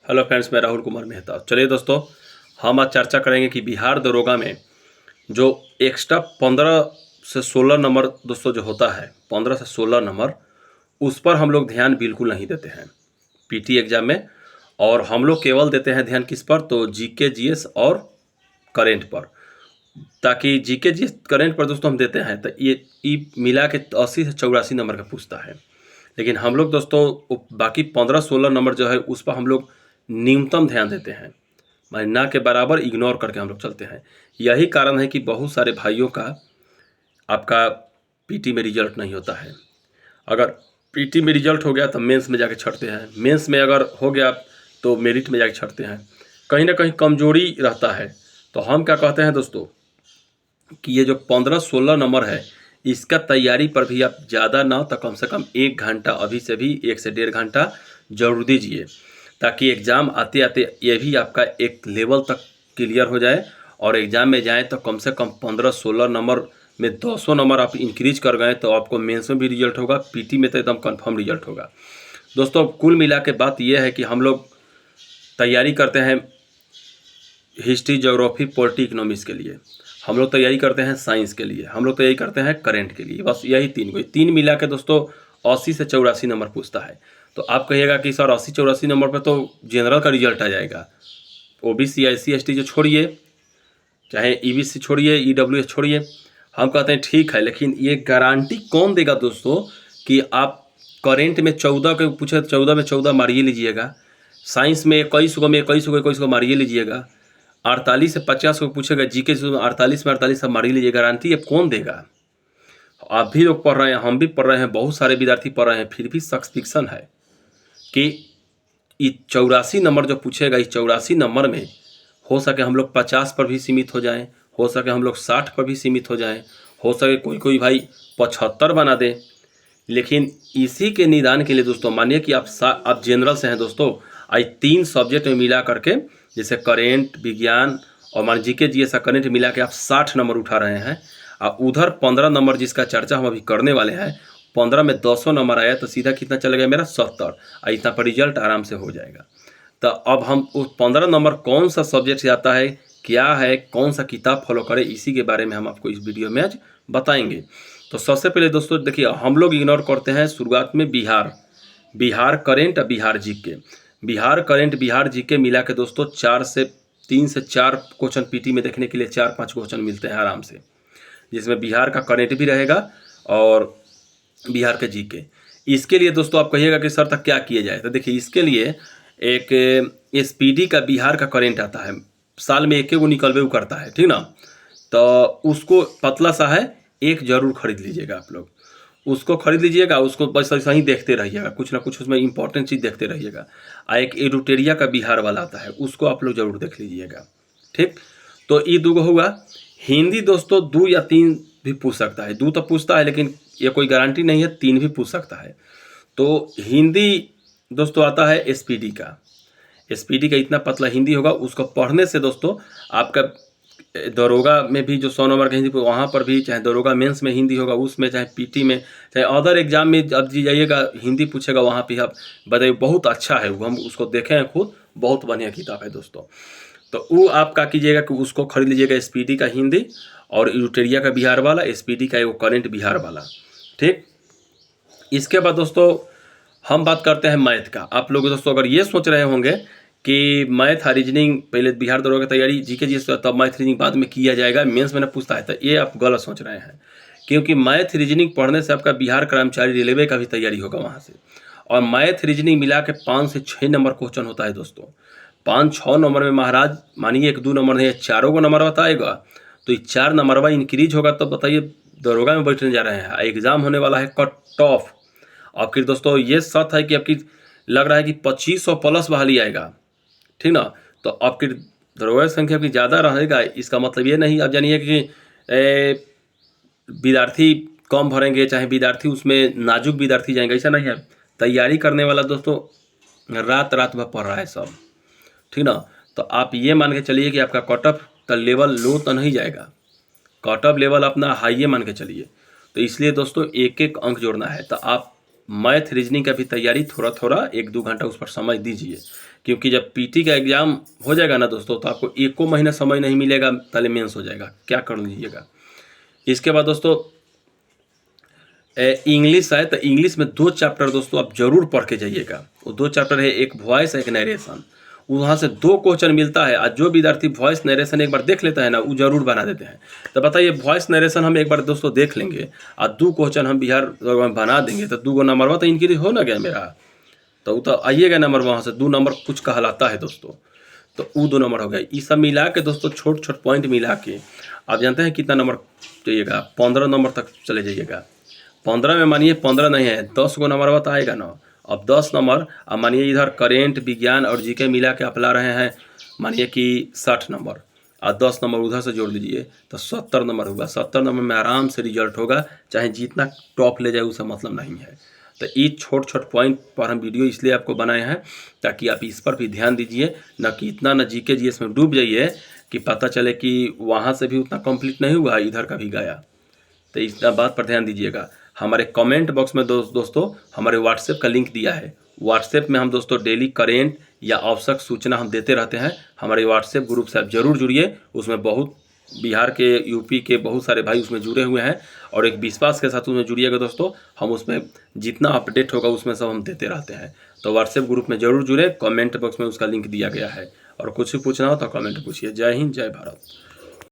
Hello friends, मैं राहुल कुमार मेहता। चलिए दोस्तों, हम आज चर्चा करेंगे कि बिहार दरोगा में जो एक्स्ट्रा 15 से 16 नंबर दोस्तों जो होता है, 15 से 16 नंबर, उस पर हम लोग ध्यान बिल्कुल नहीं देते हैं पीटी एग्जाम में। और हम लोग केवल देते हैं ध्यान किस पर, तो जीके जीएस और करेंट पर। ताकि जीके जीएस करेंट पर दोस्तों हम देते हैं तो ये मिला के 80 से 84 नंबर का पूछता है। लेकिन हम लोग दोस्तों बाकी 15-16 नंबर जो है उस पर हम लोग न्यूनतम ध्यान देते हैं, माने ना के बराबर इग्नोर करके हम लोग चलते हैं। यही कारण है कि बहुत सारे भाइयों का आपका पीटी में रिजल्ट नहीं होता है। अगर पीटी में रिजल्ट हो गया तो मेंस में जाके छटते हैं, मेंस में अगर हो गया तो मेरिट में जाके छटते हैं। कहीं ना कहीं कमजोरी रहता है। तो हम क्या कहते हैं दोस्तों कि ये जो 15-16 नंबर है इसका तैयारी पर भी आप ज़्यादा ना तो कम से कम 1 घंटा, अभी से भी 1 से 1.5 घंटा जरूर दीजिए, ताकि एग्ज़ाम आते आते ये भी आपका एक लेवल तक क्लियर हो जाए और एग्ज़ाम में जाएं तो कम से कम 15-16 नंबर में 200 नंबर आप इंक्रीज कर गए तो आपको मेंस में भी रिजल्ट होगा, पीटी में तो एकदम कंफर्म रिजल्ट होगा। दोस्तों कुल मिला के बात यह है कि हम लोग तैयारी करते हैं हिस्ट्री, ज्योग्राफी, पॉलिटी, इकोनॉमिक्स के लिए, हम लोग तैयारी करते हैं साइंस के लिए, हम लोग तैयारी करते हैं करंट के लिए। बस यही तीन मिला के दोस्तों 80 से 84 नंबर पूछता है। तो आप कहिएगा कि सर 80-84 नंबर पर तो जनरल का रिजल्ट आ जाएगा, ओबीसी, SC ST जो छोड़िए, चाहे ईबीसी छोड़िए, ईडब्ल्यूएस छोड़िए। हम कहते हैं ठीक है, लेकिन ये गारंटी कौन देगा दोस्तों कि आप करेंट में 14 के पूछे 14 में 14 मारिए लीजिएगा, साइंस में 21 को 21 को मारिए लीजिएगा, 48 से 50 को पूछेगा, जीके से 48 में 48 मारिए लीजिएगा। गारंटी ये कौन देगा? आप भी लोग पढ़ रहे हैं, हम भी पढ़ रहे हैं, बहुत सारे विद्यार्थी पढ़ रहे हैं, फिर भी शख्स फिक्सन है कि 84 नंबर जो पूछेगा, इस 84 नंबर में हो सके हम लोग 50 पर भी सीमित हो जाएं, हो सके हम लोग 60 पर भी सीमित हो जाएं, हो सके कोई भाई 75 बना दे। लेकिन इसी के निदान के लिए दोस्तों मानिए कि आप जनरल से हैं दोस्तों, आज 3 सब्जेक्ट में मिला करके जैसे करेंट, विज्ञान और मान जीके जीएस करेंट मिला के आप 60 नंबर उठा रहे हैं। और उधर 15 नंबर जिसका चर्चा हम अभी करने वाले हैं, 15 में 200 नंबर आया तो सीधा कितना चलेगा मेरा 70, और इतना पर रिजल्ट आराम से हो जाएगा। तो अब हम उस 15 नंबर कौन सा सब्जेक्ट से आता है, क्या है, कौन सा किताब फॉलो करें, इसी के बारे में हम आपको इस वीडियो में आज बताएंगे। तो सबसे पहले दोस्तों देखिए, हम लोग इग्नोर करते हैं शुरुआत में बिहार करेंट और Bihar GK. Bihar current, Bihar GK मिला के दोस्तों 3 से 4 क्वेश्चन पीटी में देखने के लिए 4-5 क्वेश्चन मिलते हैं आराम से, जिसमें बिहार का करेंट भी रहेगा और बिहार के जीके। इसके लिए दोस्तों आप कहिएगा कि सर तक क्या किया जाए, तो देखिए इसके लिए एक SPD का बिहार का करेंट आता है, साल में एक निकलवे करता है, ठीक ना। तो उसको पतला सा है, एक जरूर खरीद लीजिएगा आप लोग, उसको खरीद लीजिएगा, उसको बस ऐसा ही देखते रहिएगा, कुछ ना कुछ उसमें इंपॉर्टेंट चीज़ देखते रहिएगा। एक एडुटेरिया का बिहार वाला आता है, उसको आप लोग जरूर देख लीजिएगा, ठीक। तो ये 2 हुआ। हिंदी दोस्तों 2 या 3 भी पूछ सकता है, 2 तो पूछता है लेकिन ये कोई गारंटी नहीं है, 3 भी पूछ सकता है। तो हिंदी दोस्तों आता है SPD का इतना पतला हिंदी होगा, उसको पढ़ने से दोस्तों आपका दरोगा में भी जो 100 नंबर का हिंदी वहाँ पर भी, चाहे दरोगा मेंस में हिंदी होगा उसमें, चाहे पीटी में, चाहे अदर एग्जाम में अब जाइएगा हिंदी पूछेगा वहाँ पे आप बताइए, बहुत अच्छा है वो, हम उसको देखे हैं खुद, बहुत बढ़िया किताब है दोस्तों। तो वो आप क्या कीजिएगा कि उसको खरीद लीजिएगा, SPD का हिंदी और यूटेरिया का बिहार वाला, SPD का एगो करेंट बिहार वाला, ठीक। इसके बाद दोस्तों हम बात करते हैं मैथ का। आप लोग दोस्तों अगर ये सोच रहे होंगे कि मैथ रीजनिंग पहले बिहार दरोगा की तैयारी जीके जी तब मैथ रीजनिंग बाद में किया जाएगा, मेंस में ना पूछता है, तो ये आप गलत सोच रहे हैं। क्योंकि मैथ रीजनिंग पढ़ने से आपका बिहार कर्मचारी रेलवे का भी तैयारी होगा वहाँ से, और मैथ रीजनिंग मिला के 5 से 6 नंबर क्वेश्चन होता है दोस्तों। 5-6 नंबर में महाराज मानिए 1-2 नंबर नहीं, 4 को नंबर बताएगा, तो ये 4 नंबर इंक्रीज होगा। तो बताइए दरोगा में बैठने जा रहे हैं, एग्जाम होने वाला है कट ऑफ। और फिर दोस्तों ये सच है कि आपकी लग रहा है कि 2500 प्लस बहाली आएगा, ठीक ना। तो आपकी दरोगा की संख्या आपकी ज़्यादा रहेगा, इसका मतलब ये नहीं आप जानिए कि विद्यार्थी कम भरेंगे, चाहे विद्यार्थी उसमें नाजुक विद्यार्थी जाएंगे, ऐसा नहीं है। तैयारी करने वाला दोस्तों रात भर पढ़ रहा है सब, ठीक ना। तो आप ये मान के चलिए कि आपका कट ऑफ का लेवल लो तो नहीं जाएगा, कट ऑफ लेवल अपना हाई मान के चलिए। तो इसलिए दोस्तों 1-1 अंक जोड़ना है। तो आप मैथ रीजनिंग का भी तैयारी थोड़ा थोड़ा 1-2 घंटा उस पर समय दीजिए, क्योंकि जब पीटी का एग्ज़ाम हो जाएगा ना दोस्तों, तो आपको एको महीना समय नहीं मिलेगा, पहले मेंस हो जाएगा, क्या कर लीजिएगा। इसके बाद दोस्तों इंग्लिश है, तो इंग्लिश में 2 चैप्टर दोस्तों आप जरूर पढ़ के जाइएगा। वो 2 चैप्टर है, एक वॉइस एक नरेशन। वहाँ से 2 क्वेश्चन मिलता है, आज जो विद्यार्थी वॉइस नरेशन एक बार देख लेता है ना, वो जरूर बना देते हैं। तो बताइए, वॉइस नरेशन हम एक बार दोस्तों देख लेंगे और 2 क्वेश्चन हम बिहार में बना देंगे, तो 2 नंबर तो इनक्रीज हो ना गया मेरा, तो वो तो आइएगा नंबर, वहाँ से 2 नंबर कुछ कहलाता है दोस्तों, तो वो 2 नंबर हो गए। ये सब मिला के दोस्तों, छोट छोट पॉइंट मिला के आप जानते हैं कितना नंबर चाहिएगा, 15 नंबर तक चले जाइएगा। 15 में मानिए 15 नहीं है, 10 गो नंबर तो आएगा ना। अब 10 नंबर, अब मानिए इधर करेंट, विज्ञान और जीके मिला के आप ला रहे हैं, मानिए कि 60 नंबर, और 10 नंबर उधर से जोड़ लीजिए तो 70 नंबर होगा। 70 नंबर में आराम से रिजल्ट होगा, चाहे जितना टॉप ले जाए उससे मतलब नहीं है। तो ये छोट छोट पॉइंट पर हम वीडियो इसलिए आपको बनाए हैं ताकि आप इस पर भी ध्यान दीजिए, न कि इतना न जीके जीएस में डूब जाइए कि पता चले कि वहाँ से भी उतना कंप्लीट नहीं हुआ, इधर का भी गया। तो इस बात पर ध्यान दीजिएगा। हमारे कमेंट बॉक्स में दोस्तों हमारे व्हाट्सएप का लिंक दिया है। व्हाट्सएप में हम दोस्तों डेली करेंट या आवश्यक सूचना हम देते रहते हैं। हमारे व्हाट्सएप ग्रुप से आप जरूर जुड़िए, उसमें बहुत बिहार के, यूपी के बहुत सारे भाई उसमें जुड़े हुए हैं, और एक विश्वास के साथ उसमें जुड़िएगा दोस्तों। हम उसमें जितना अपडेट होगा उसमें सब हम देते रहते हैं, तो व्हाट्सएप ग्रुप में जरूर जुड़े। कमेंट बॉक्स में उसका लिंक दिया गया है, और कुछ भी पूछना हो तो कमेंट पूछिए। जय हिंद, जय भारत।